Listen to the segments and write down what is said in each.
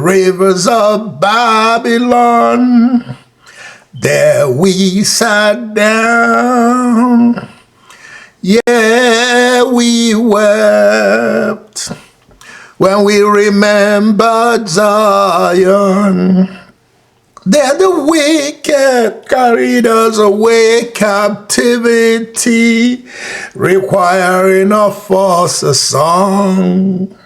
rivers of Babylon. There we sat down. Yeah, we wept when we remembered Zion. There the wicked carried us away captivity, requiring of us a song.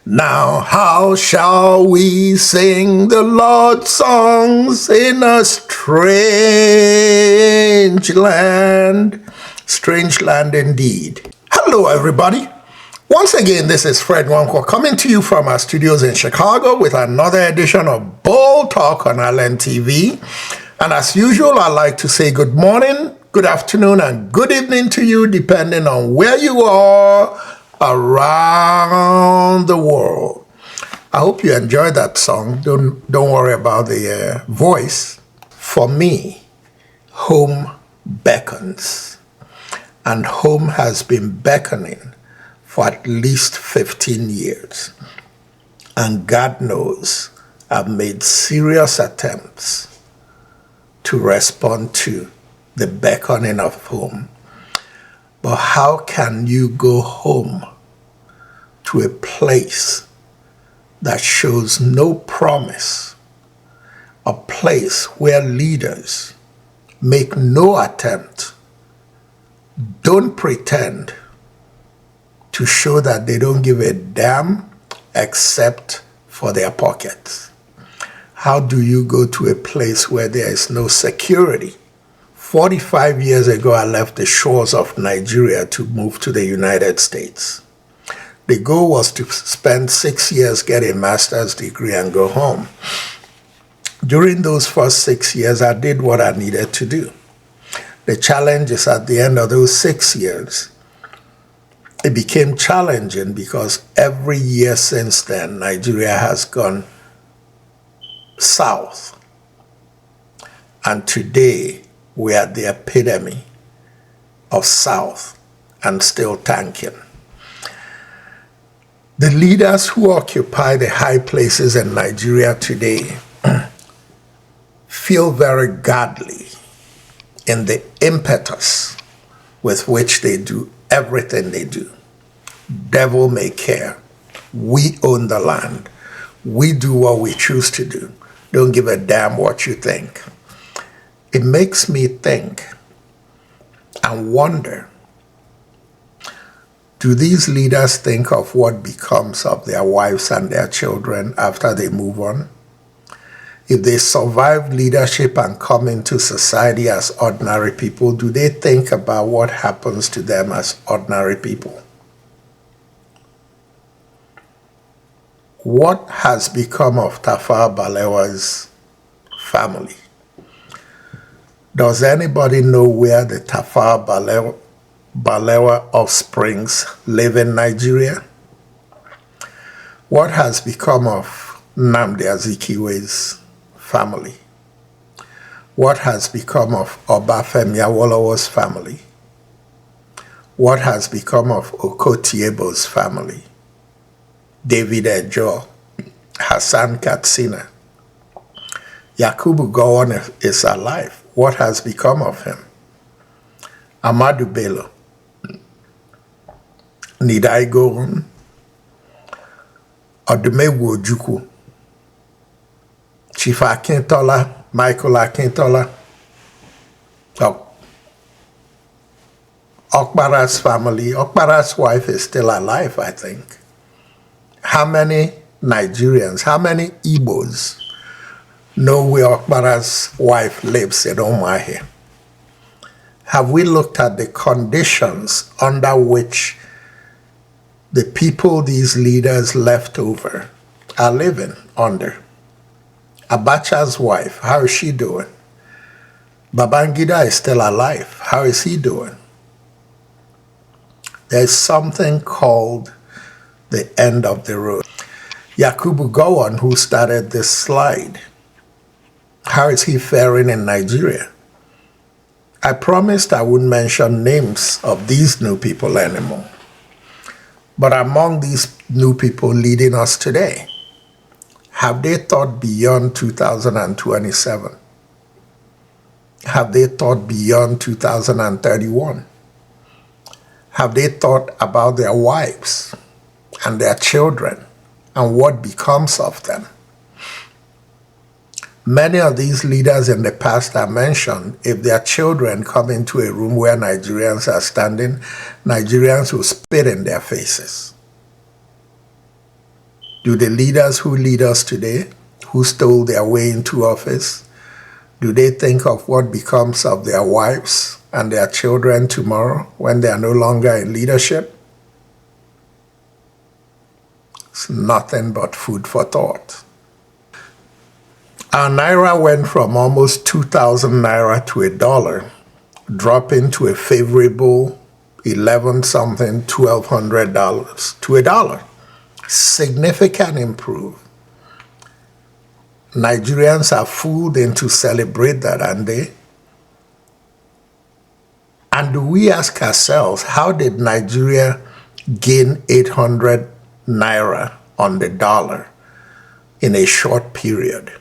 Now how shall we sing the Lord's songs in a strange land? Strange land indeed. Hello everybody. Once again, this is Fred Wanko coming to you from our studios in Chicago with another edition of Bold Talk on Island TV. And as usual, I'd like to say good morning, good afternoon, and good evening to you, depending on where you are around the world. I hope you enjoyed that song. Don't worry about the voice. For me, home beckons. And home has been beckoning for at least 15 years. And God knows I've made serious attempts to respond to the beckoning of home. But how can you go home to a place that shows no promise, a place where leaders make no attempt, don't pretend to show that they don't give a damn except for their pockets? How do you go to a place where there is no security? 45 years ago, I left the shores of Nigeria to move to the United States. The goal was to spend 6 years, get a master's degree, and go home. During those first 6 years, I did what I needed to do. The challenge is at the end of those 6 years, it became challenging because every year since then, Nigeria has gone south. And today, we are at the epitome of south and still tanking. The leaders who occupy the high places in Nigeria today feel very godly in the impetus with which they do everything they do. Devil may care. We own the land. We do what we choose to do. Don't give a damn what you think. It makes me think and wonder, do these leaders think of what becomes of their wives and their children after they move on? If they survive leadership and come into society as ordinary people, do they think about what happens to them as ordinary people? What has become of Tafawa Balewa's family? Does anybody know where the Tafawa Balewa offsprings live in Nigeria? What has become of Nnamdi Azikiwe's family? What has become of Obafemi Awolowo's family? What has become of Okotiebo's family? David Ejo, Hassan Katsina. Yakubu Gowon is alive. What has become of him? Ahmadu Bello. Need I go on? Ojukwu. Chief Akintola, Michael Akintola. Okpara's family. Okpara's wife is still alive, I think. How many Nigerians, how many Igbos know where Okpara's wife lives in Umuahia? Have we looked at the conditions under which the people these leaders left over are living under? Abacha's wife, how is she doing? Babangida is still alive. How is he doing? There's something called the end of the road. Yakubu Gowon, who started this slide, how is he faring in Nigeria? I promised I wouldn't mention names of these new people anymore. But among these new people leading us today, Have they thought beyond 2027? Have they thought beyond 2031? Have they thought about their wives and their children and what becomes of them? Many of these leaders in the past I mentioned, if their children come into a room where Nigerians are standing, Nigerians will spit in their faces. Do the leaders who lead us today, who stole their way into office, do they think of what becomes of their wives and their children tomorrow when they are no longer in leadership? It's nothing but food for thought. Our naira went from almost 2,000 naira to $1, dropping to a favorable 11-something, $1,200 to $1. Significant improve. Nigerians are fooled into celebrate that, and they. And do we ask ourselves, how did Nigeria gain 800 naira on the dollar in a short period?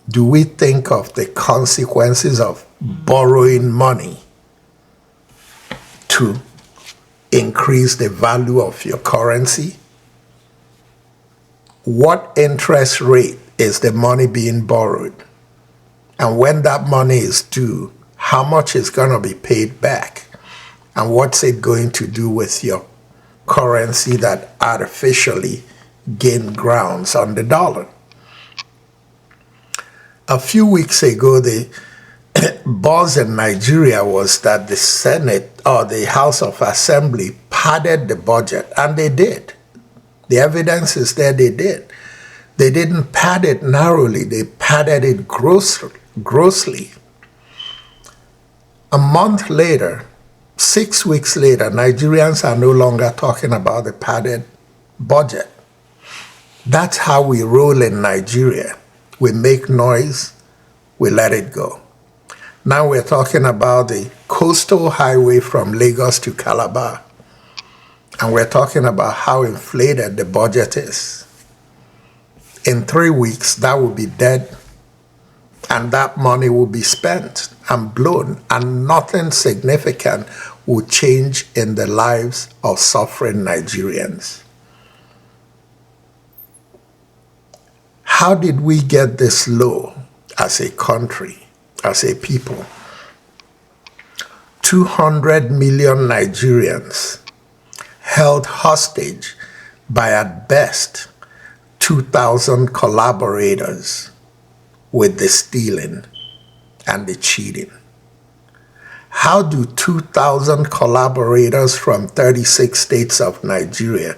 Do we think of the consequences of borrowing money to increase the value of your currency? What interest rate is the money being borrowed? And when that money is due, how much is going to be paid back? And what's it going to do with your currency that artificially gained grounds on the dollar? A few weeks ago, the buzz in Nigeria was that the Senate or the House of Assembly padded the budget, and they did. The evidence is there, they did. They didn't pad it narrowly, they padded it grossly. A month later, 6 weeks later, Nigerians are no longer talking about the padded budget. That's how we roll in Nigeria. We make noise, we let it go. Now we're talking about the coastal highway from Lagos to Calabar. And we're talking about how inflated the budget is. In 3 weeks, that will be dead, and that money will be spent and blown, and nothing significant will change in the lives of suffering Nigerians. How did we get this low as a country, as a people? 200 million Nigerians held hostage by at best 2,000 collaborators with the stealing and the cheating. How do 2,000 collaborators from 36 states of Nigeria,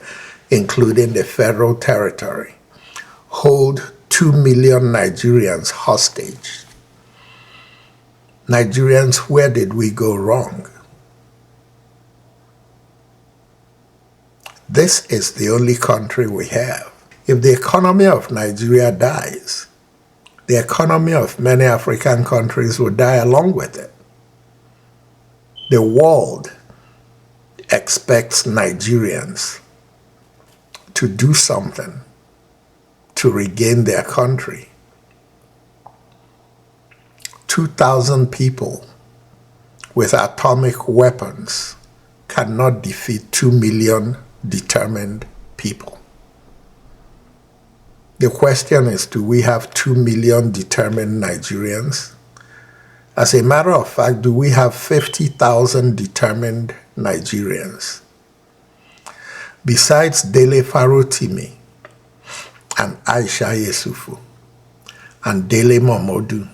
including the federal territory, hold 2 million Nigerians hostage? Nigerians, where did we go wrong? This is the only country we have. If the economy of Nigeria dies, the economy of many African countries will die along with it. The world expects Nigerians to do something to regain their country. 2,000 people with atomic weapons cannot defeat 2 million determined people. The question is, do we have 2 million determined Nigerians? As a matter of fact, do we have 50,000 determined Nigerians? Besides Dele Farotimi and Aisha Yesufu and Dele Momodu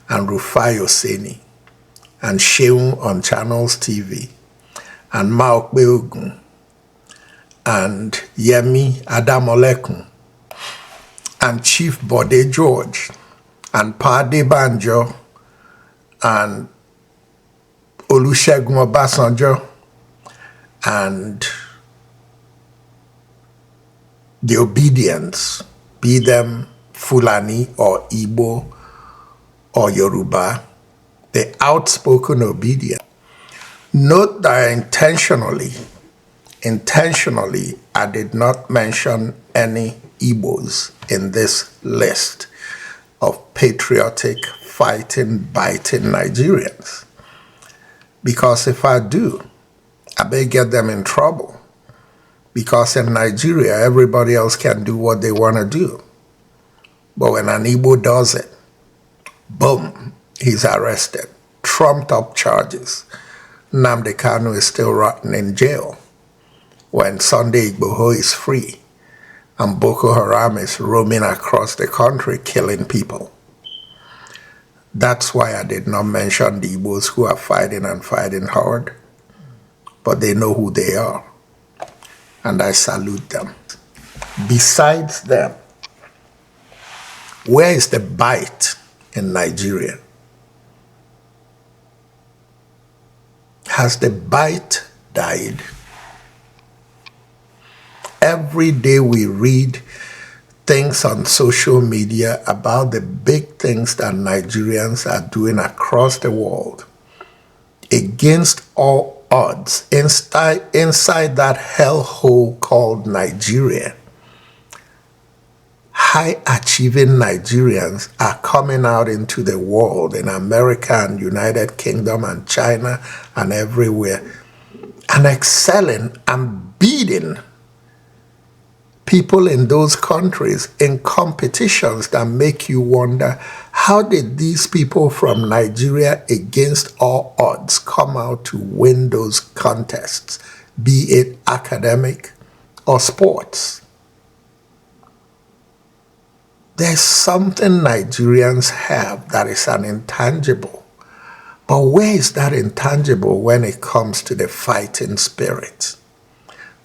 and Rufai Oseni and Sheun on Channels TV and Maokbe Ogun and Yemi Adamolekun and Chief Bode George and Pade Banjo and Olusegun Obasanjo and the obedience, be them Fulani or Igbo or Yoruba, the outspoken obedient. Note that intentionally, I did not mention any Igbos in this list of patriotic, fighting, biting Nigerians. Because if I do, I may get them in trouble. Because in Nigeria, everybody else can do what they want to do. But when an Igbo does it, boom, he's arrested. Trumped up charges. Nnamdi Kanu is still rotting in jail. When Sunday Igboho is free and Boko Haram is roaming across the country killing people. That's why I did not mention the Igbos who are fighting and fighting hard, but they know who they are, and I salute them. Besides them, where is the bite in Nigeria? Has the bite died? Every day we read things on social media about the big things that Nigerians are doing across the world against all odds inside that hellhole called Nigeria. High-achieving Nigerians are coming out into the world in America and United Kingdom and China and everywhere and excelling and beating people in those countries in competitions that make you wonder, how did these people from Nigeria against all odds come out to win those contests, be it academic or sports? There's something Nigerians have that is an intangible. But where is that intangible when it comes to the fighting spirit?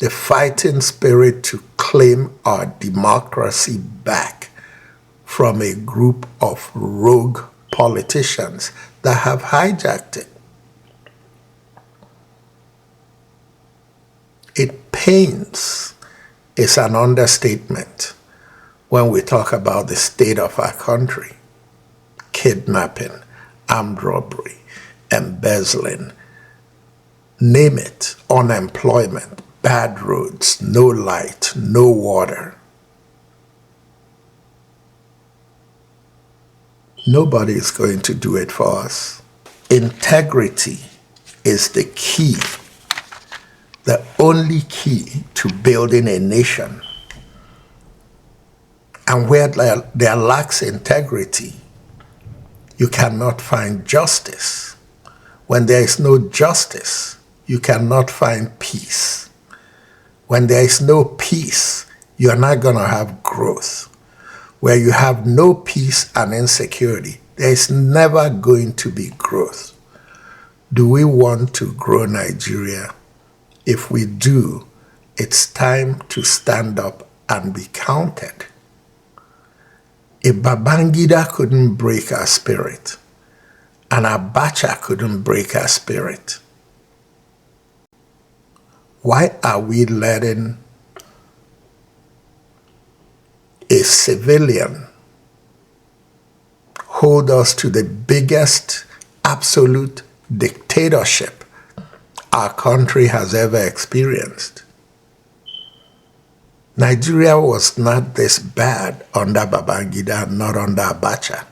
The fighting spirit to claim our democracy back from a group of rogue politicians that have hijacked it. It pains is an understatement when we talk about the state of our country. Kidnapping, armed robbery, embezzling, name it, unemployment, bad roads, no light, no water. Nobody is going to do it for us. Integrity is the key, the only key to building a nation. And where there lacks integrity, you cannot find justice. When there is no justice, you cannot find peace. When there is no peace, you're not going to have growth. Where you have no peace and insecurity, there is never going to be growth. Do we want to grow Nigeria? If we do, it's time to stand up and be counted. A Babangida couldn't break our spirit. An Abacha couldn't break our spirit. Why are we letting a civilian hold us to the biggest absolute dictatorship our country has ever experienced? Nigeria was not this bad under Babangida, not under Abacha.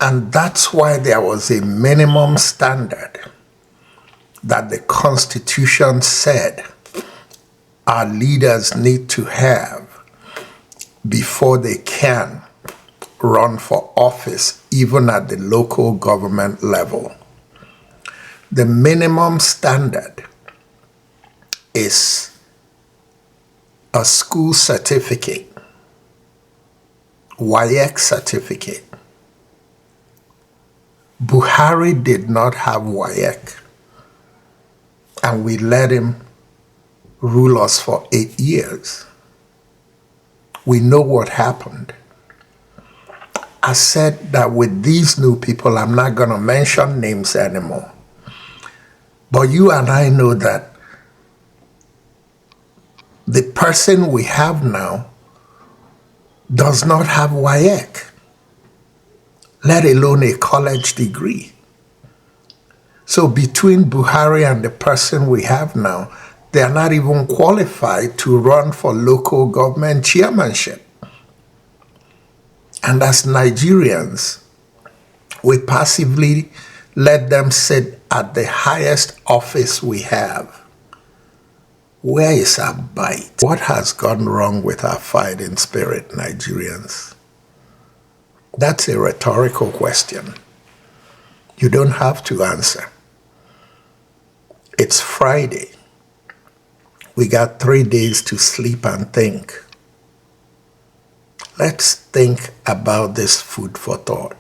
And that's why there was a minimum standard that the Constitution said our leaders need to have before they can run for office, even at the local government level. The minimum standard is a school certificate, WAEC certificate. Buhari did not have WAEC, and we let him rule us for 8 years. We know what happened. I said that with these new people, I'm not going to mention names anymore. But you and I know that the person we have now does not have WAEC, let alone a college degree. So between Buhari and the person we have now, They are not even qualified to run for local government chairmanship. And as Nigerians, we passively let them sit at the highest office we have. Where is our bite? What has gone wrong with our fighting spirit, Nigerians? That's a rhetorical question. You don't have to answer. It's Friday. We got 3 days to sleep and think. Let's think about this food for thought.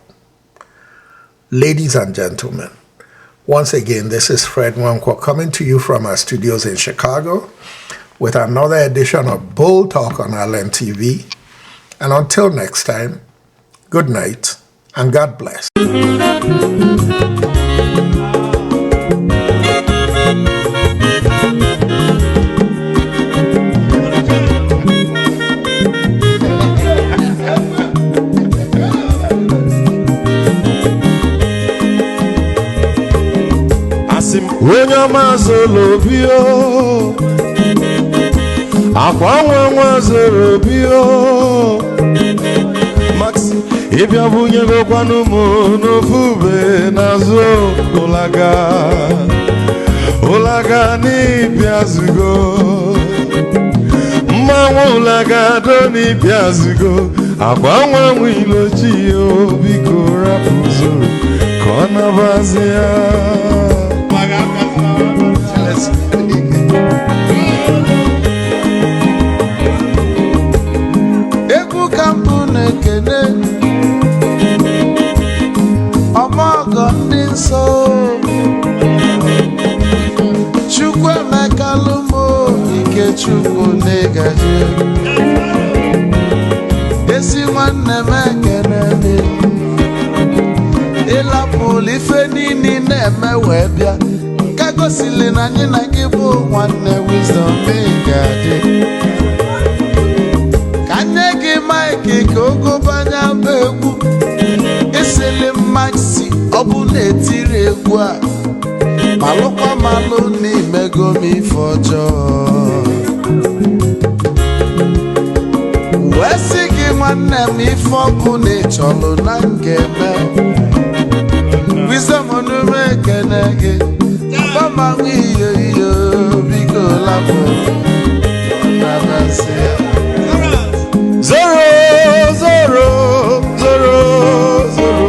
Ladies and gentlemen, once again, this is Fred Nwankwo coming to you from our studios in Chicago with another edition of Bold Talk on Island TV. And until next time, good night and God bless. When your mazolo bio, akwa mazolo bio, Max, if you bunye go kwanu mo no fube nazo olaga ni piazugo, ulaga do ni piazugo, akwa mwilo chiyo biko rapuzo, kona bazia. Egwu kampune kene ọmọgọ ndị nsọ Chukwu emeka lumo ike Chukwu negaje ezi nwanne m ekene dị ịlapụlụ ife niile na-eme wee bịa nke gosili na anyị na gị bụ nwanne Wisdom ga-adị ka nye gị maịkị ka ogobanya bụ egwu esili mmaksi ọ bụ na-etiri egwu a malụkwa malụ n'imego m ife ọjọọ wee sị gị nwanne m ife ọkụ na ịchọlụ na ngeme Wisdom onume ekene gị Mama iyo iyo biko lapo Nabase Zoro, zoro, zoro, zoro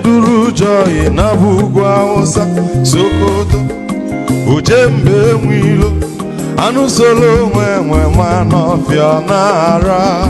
Duru joy na bugwa osa Sokoto Ujembe mwilo Anu solo mwe mwe manofya nara